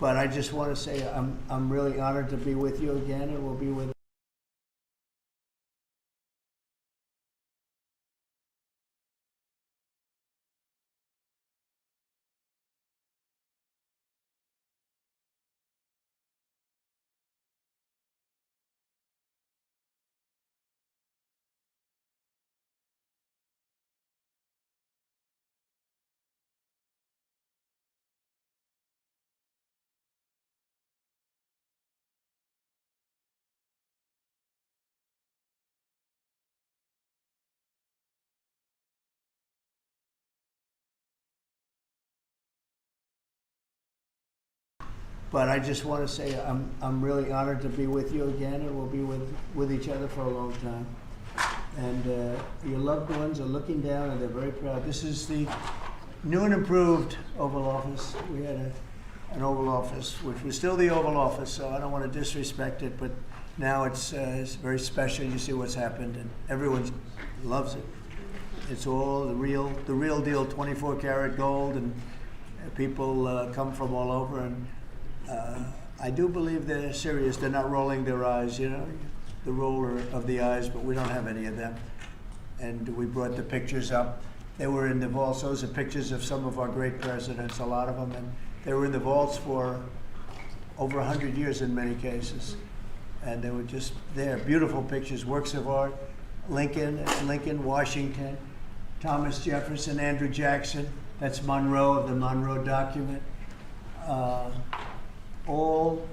But I just want to say I'm really honored to be with you again, and we'll be with But I just want to say I'm really honored to be with you again, and we'll be with each other for a long time. And your loved ones are looking down, and they're very proud. This is the new and improved Oval Office. We had an Oval Office, which was still the Oval Office, so I don't want to disrespect it, but now it's very special. You see what's happened, and everyone loves it. It's all the real deal, 24-karat gold, and people come from all over, and I do believe they're serious. They're not rolling their eyes, you know, the roller of the eyes, but we don't have any of them. And we brought the pictures up. They were in the vaults. Those are pictures of some of our great presidents, a lot of them, and they were in the vaults for over 100 years in many cases. And they were just there, beautiful pictures, works of art. Lincoln, Washington, Thomas Jefferson, Andrew Jackson. That's Monroe of the Monroe Document. All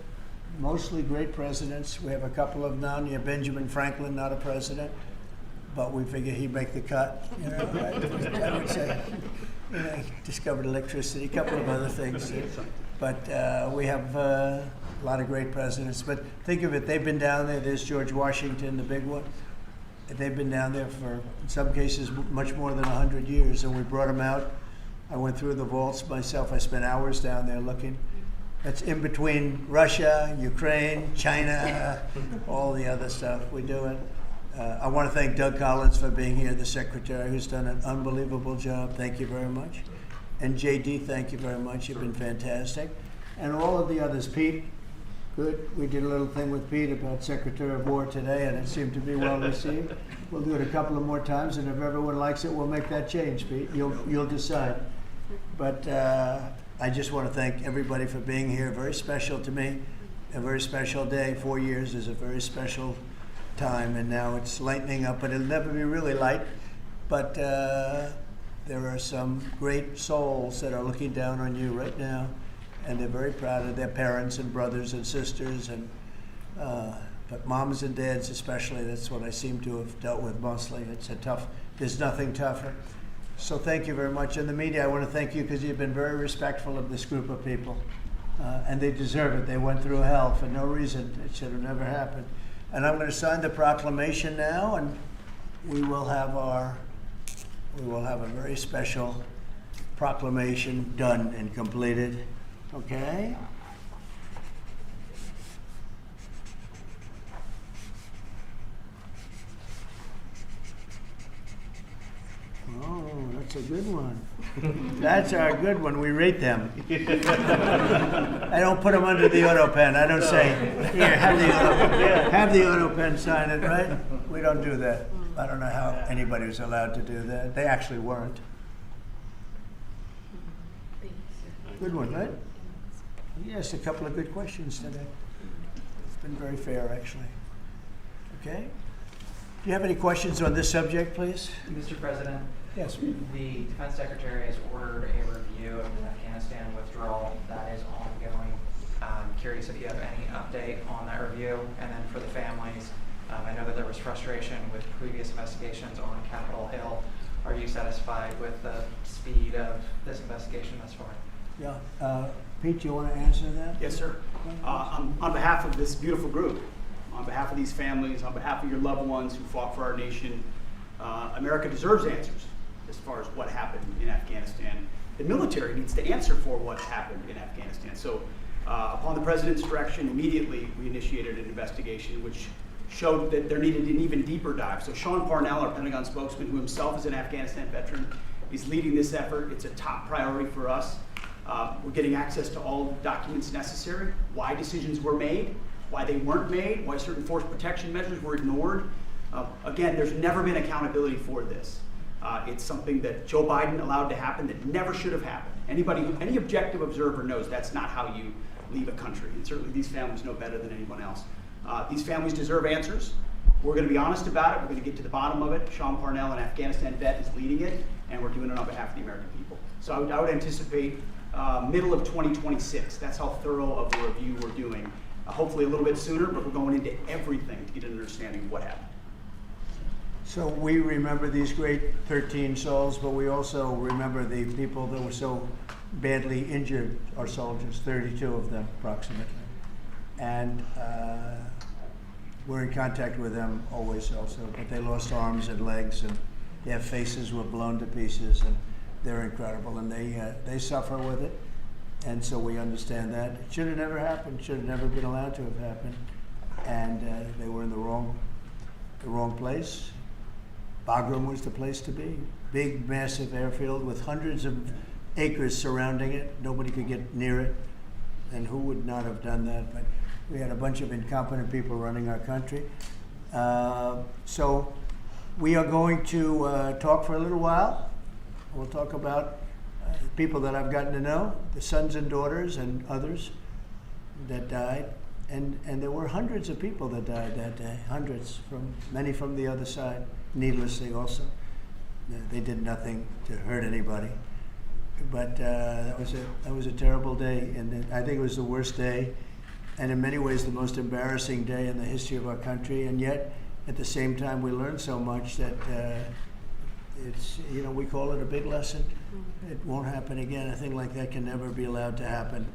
mostly great presidents. We have a couple of none. Yeah, Benjamin Franklin, not a president, but we figure he'd make the cut. You know, I would say, you know, discovered electricity, a couple of other things. But we have a lot of great presidents. But think of it, they've been down there. There's George Washington, the big one. They've been down there for, in some cases, much more than 100 years, and we brought them out. I went through the vaults myself. I spent hours down there looking. That's in between Russia, Ukraine, China, all the other stuff. We do it. I want to thank Doug Collins for being here, the secretary, who's done an unbelievable job. Thank you very much. And JD, thank you very much. You've been fantastic. And all of the others. Pete, good. We did a little thing with Pete about Secretary of War today, and it seemed to be well received. We'll do it a couple of more times, and if everyone likes it, we'll make that change, Pete. You'll decide. But I just want to thank everybody for being here. Very special to me, a very special day. 4 years is a very special time, and now it's lightening up, but it'll never be really light. But there are some great souls that are looking down on you right now, and they're very proud of their parents and brothers and sisters, and but moms and dads especially. That's what I seem to have dealt with mostly. It's a tough, there's nothing tougher. So thank you very much. And the media, I want to thank you because you've been very respectful of this group of people. And they deserve it. They went through hell for no reason. It should have never happened. And I'm going to sign the proclamation now, and we will have a very special proclamation done and completed. Okay? Oh, that's a good one. That's our good one. We rate them. I don't put them under the auto pen. I don't say, here, have the auto pen sign it, right? We don't do that. I don't know how anybody was allowed to do that. They actually weren't. Good one, right? Yes, a couple of good questions today. It's been very fair, actually. Okay? Do you have any questions on this subject, please? Mr. President, yes. The Defense Secretary has ordered a review of the Afghanistan withdrawal that is ongoing. I'm curious if you have any update on that review, and then for the families, I know that there was frustration with previous investigations on Capitol Hill. Are you satisfied with the speed of this investigation thus far? Yeah. Pete, do you want to answer that? Yes, sir. On behalf of this beautiful group, on behalf of these families, on behalf of your loved ones who fought for our nation, America deserves answers as far as what happened in Afghanistan. The military needs to answer for what happened in Afghanistan. So upon the President's direction, immediately we initiated an investigation which showed that there needed an even deeper dive. So Sean Parnell, our Pentagon spokesman, who himself is an Afghanistan veteran, is leading this effort. It's a top priority for us. We're getting access to all documents necessary, why decisions were made, why they weren't made, why certain force protection measures were ignored. Again, there's never been accountability for this. It's something that Joe Biden allowed to happen that never should have happened. Any objective observer knows that's not how you leave a country, and certainly these families know better than anyone else. These families deserve answers. We're going to be honest about it. We're going to get to the bottom of it. Sean Parnell, an Afghanistan vet, is leading it, and we're doing it on behalf of the American people. So I would anticipate middle of 2026. That's how thorough of a review we're doing. Hopefully a little bit sooner, but we're going into everything to get an understanding of what happened. So we remember these great 13 souls, but we also remember the people that were so badly injured, our soldiers, 32 of them approximately. And we're in contact with them always also, but they lost arms and legs, and their faces were blown to pieces, and they're incredible, and they suffer with it. And so we understand that. It should have never happened, should have never been allowed to have happened. And they were in the wrong place. Bagram was the place to be. Big, massive airfield with hundreds of acres surrounding it. Nobody could get near it. And who would not have done that? But we had a bunch of incompetent people running our country. So we are going to talk for a little while. We'll talk about people that I've gotten to know, the sons and daughters and others that died. And there were hundreds of people that died that day, hundreds, many from the other side, needlessly also. They did nothing to hurt anybody. But that was a terrible day, and I think it was the worst day, and in many ways the most embarrassing day in the history of our country. And yet, at the same time, we learned so much that it's, we call it a big lesson. It won't happen again. A thing like that can never be allowed to happen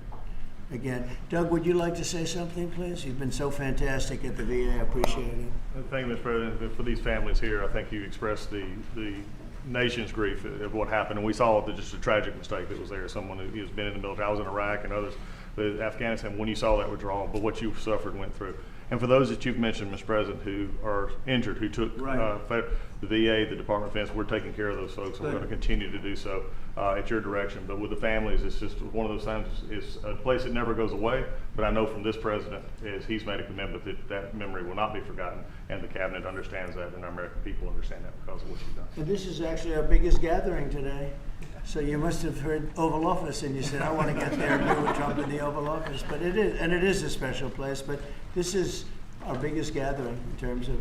again. Doug, would you like to say something, please? You've been so fantastic at the VA. I appreciate it. Thank you, Mr. President. For these families here, I think you expressed the nation's grief of what happened, and we saw just a tragic mistake that was there. Someone who has been in the military. I was in Iraq and others. But Afghanistan, when you saw that withdrawal, but what you've suffered and went through. And for those that you've mentioned, Mr. President, who are injured, who took the VA, the Department of Defense, we're taking care of those folks, and we're going to continue to do so at your direction. But with the families, it's just one of those times. It's a place that never goes away. But I know from this president, is he's made a commitment that that memory will not be forgotten, and the cabinet understands that, and our American people understand that because of what you've done. And this is actually our biggest gathering today. So you must have heard Oval Office, and you said, I want to get there and be with Trump in the Oval Office. But it is a special place. But this is our biggest gathering in terms of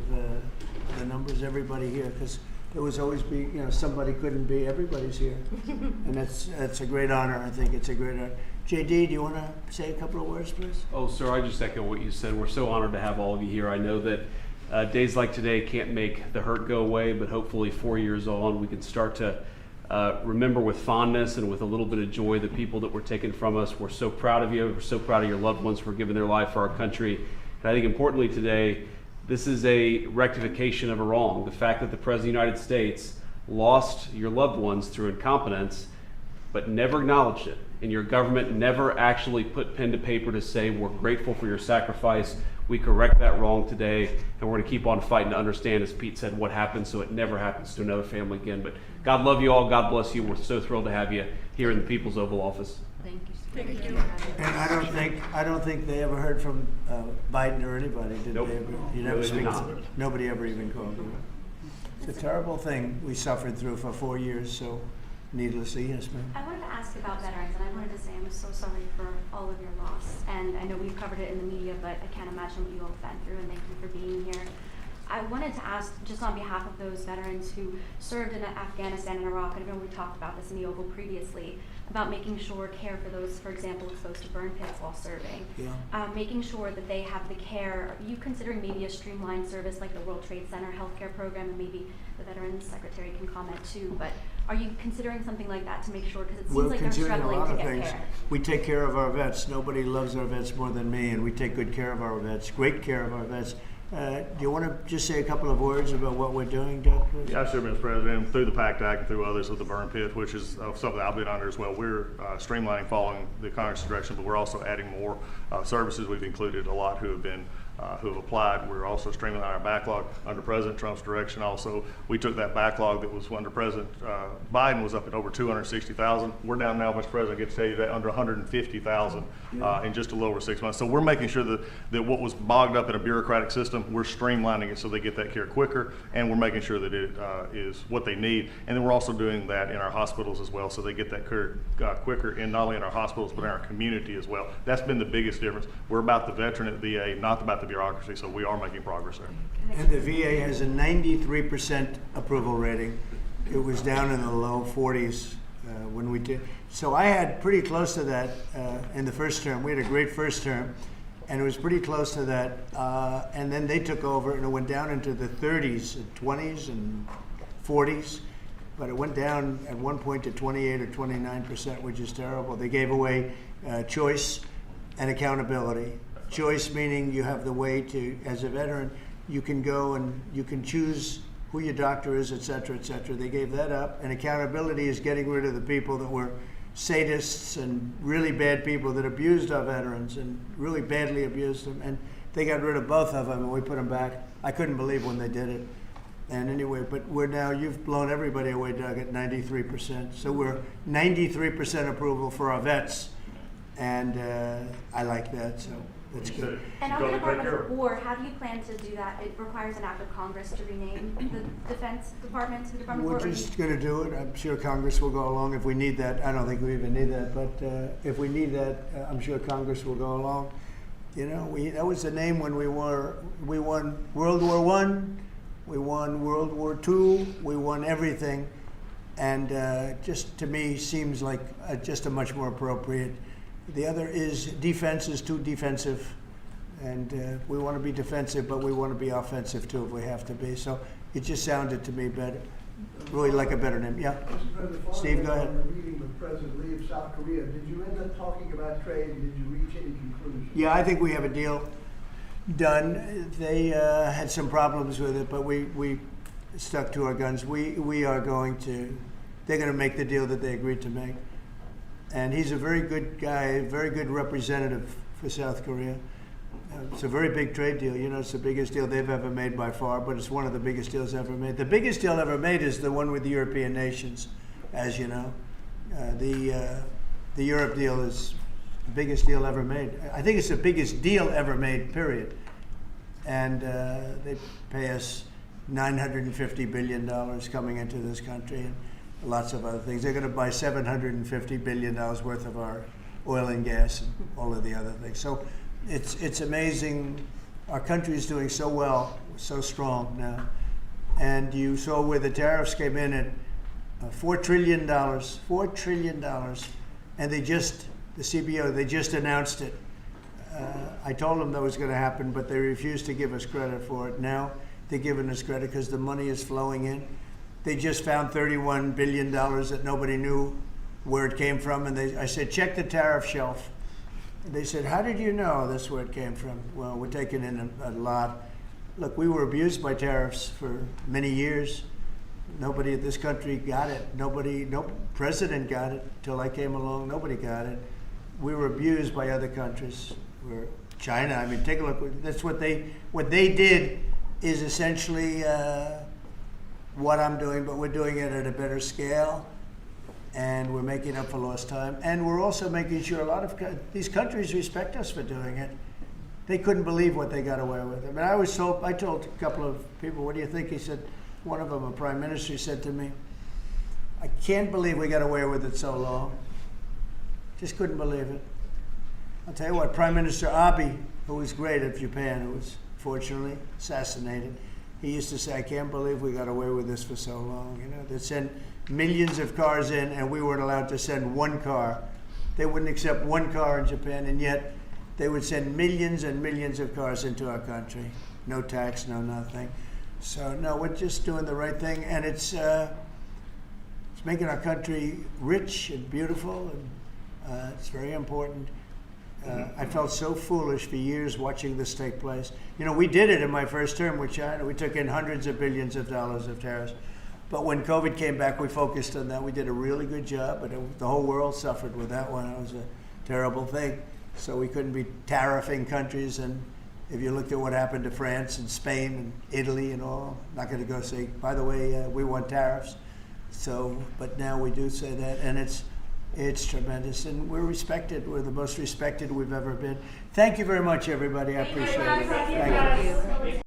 the numbers, everybody here, because there was always somebody couldn't be, everybody's here. And that's a great honor. I think it's a great honor. JD, do you want to say a couple of words, please? Oh, sir, I just echo what you said. We're so honored to have all of you here. I know that days like today can't make the hurt go away, but hopefully 4 years on, we can start to remember with fondness and with a little bit of joy the people that were taken from us. We're so proud of you. We're so proud of your loved ones for giving their life for our country. And I think importantly today, this is a rectification of a wrong. The fact that the President of the United States lost your loved ones through incompetence, but never acknowledged it. And your government never actually put pen to paper to say, we're grateful for your sacrifice. We correct that wrong today, and we're going to keep on fighting to understand, as Pete said, what happened so it never happens to another family again. But God love you all. God bless you. We're so thrilled to have you here in the People's Oval Office. Thank you. Thank you. And I don't think they ever heard from Biden or anybody, did Nope. they ever? You No, never they speak did to not. them. Nobody ever even called you. It's a terrible thing we suffered through for 4 years, so needlessly, yes, ma'am. I wanted to ask about veterans, and I wanted to say I'm so sorry for all of your loss. And I know we've covered it in the media, but I can't imagine what you all have been through, and thank you for being here. I wanted to ask, just on behalf of those veterans who served in Afghanistan and Iraq, and I know we talked about this in the Oval previously, about making sure care for those, for example, exposed to burn pits while serving. Yeah. Making sure that they have the care. Are you considering maybe a streamlined service like the World Trade Center healthcare program, and maybe the Veterans Secretary can comment too, but are you considering something like that to make sure, because it seems We're like they're considering a struggling lot to of get things. care. We take care of our vets. Nobody loves our vets more than me, and we take good care of our vets, great care of our vets. Do you want to just say a couple of words about what we're doing, Doug, please? Yeah, sure, Mr. President. Through the PACT Act and through others with the burn pit, which is something I've been under as well, we're streamlining following the Congress direction, but we're also adding more services. We've included a lot who have been who have applied. We're also streamlining our backlog under President Trump's direction. Also, we took that backlog that was under President Biden was up at over 260,000. We're down now, Mr. President, I get to tell you that under 150,000 in just a little over 6 months. So we're making sure that what was bogged up in a bureaucratic system, we're streamlining it so they get that care quicker, and we're making sure that it is what they need. And then we're also doing that in our hospitals as well, so they get that care quicker, in not only in our hospitals but in our community as well. That's been the biggest difference. We're about the veteran at VA, not about the bureaucracy, so we are making progress there. And the VA has a 93% approval rating. It was down in the low 40s when we did. So I had pretty close to that in the first term. We had a great first term, and it was pretty close to that. And then they took over, and it went down into the 30s, and 20s, and 40s. But it went down at one point to 28 or 29%, which is terrible. They gave away choice and accountability. Choice meaning you have the way to, as a veteran, you can go and you can choose who your doctor is, et cetera, et cetera. They gave that up. And accountability is getting rid of the people that were sadists and really bad people that abused our veterans and really badly abused them. And they got rid of both of them and we put them back. I couldn't believe when they did it. And anyway, but we're now, you've blown everybody away, Doug, at 93%. So we're 93% approval for our vets. And I like that, so that's good. And on the Department of War, how do you plan to do that? It requires an act of Congress to rename the Defense Department to the Department of War. We're just going to do it. I'm sure Congress will go along if we need that. I don't think we even need that, but if we need that, I'm sure Congress will go along. You know, that was the name when we won World War I, we won World War II, we won everything, and just to me seems like just a much more appropriate. The other is defense is too defensive, and we want to be defensive, but we want to be offensive too if we have to be. So it just sounded to me better, really like a better name. Yeah. Mr. President, Steve, go ahead. On your meeting with President Lee of South Korea, did you end up talking about trade, and did you reach any conclusions? Yeah, I think we have a deal done. They had some problems with it, but we stuck to our guns. We are going to, they're going to make the deal that they agreed to make. And he's a very good guy, very good representative for South Korea. It's a very big trade deal. You know, it's the biggest deal they've ever made by far, but it's one of the biggest deals ever made. The biggest deal ever made is the one with the European nations, as you know. The Europe deal is the biggest deal ever made. I think it's the biggest deal ever made, period. And they pay us $950 billion coming into this country. And lots of other things. They're going to buy $750 billion worth of our oil and gas and all of the other things. So it's amazing. Our country is doing so well, so strong now. And you saw where the tariffs came in at $4 trillion, $4 trillion. And they just, the CBO, they just announced it. I told them that was going to happen, but they refused to give us credit for it. Now they're giving us credit because the money is flowing in. They just found $31 billion that nobody knew where it came from. And I said, check the tariff shelf. And they said, how did you know that's where it came from? Well, we're taking in a lot. Look, we were abused by tariffs for many years. Nobody in this country got it. No president got it until I came along. Nobody got it. We were abused by other countries. China, I mean, take a look. That's what they did is essentially what I'm doing, but we're doing it at a better scale, and we're making up for lost time, and we're also making sure a lot of these countries respect us for doing it. They couldn't believe what they got away with. I mean, I told a couple of people, what do you think? He said, one of them, a prime minister, said to me, I can't believe we got away with it so long. Just couldn't believe it. I'll tell you what, Prime Minister Abe, who was great of Japan, who was fortunately assassinated, he used to say, I can't believe we got away with this for so long. You know, they sent millions of cars in, and we weren't allowed to send one car. They wouldn't accept one car in Japan, and yet they would send millions and millions of cars into our country. No tax, no nothing. So no, we're just doing the right thing, and it's making our country rich and beautiful, and it's very important. I felt so foolish for years watching this take place. You know, we did it in my first term with China. We took in hundreds of billions of dollars of tariffs. But when COVID came back, we focused on that. We did a really good job, but the whole world suffered with that one. It was a terrible thing. So we couldn't be tariffing countries, and if you looked at what happened to France and Spain and Italy and all, not going to go say, by the way, we want tariffs. So, but now we do say that, and it's tremendous, and we're respected. We're the most respected we've ever been. Thank you very much, everybody. I appreciate it. Thank you.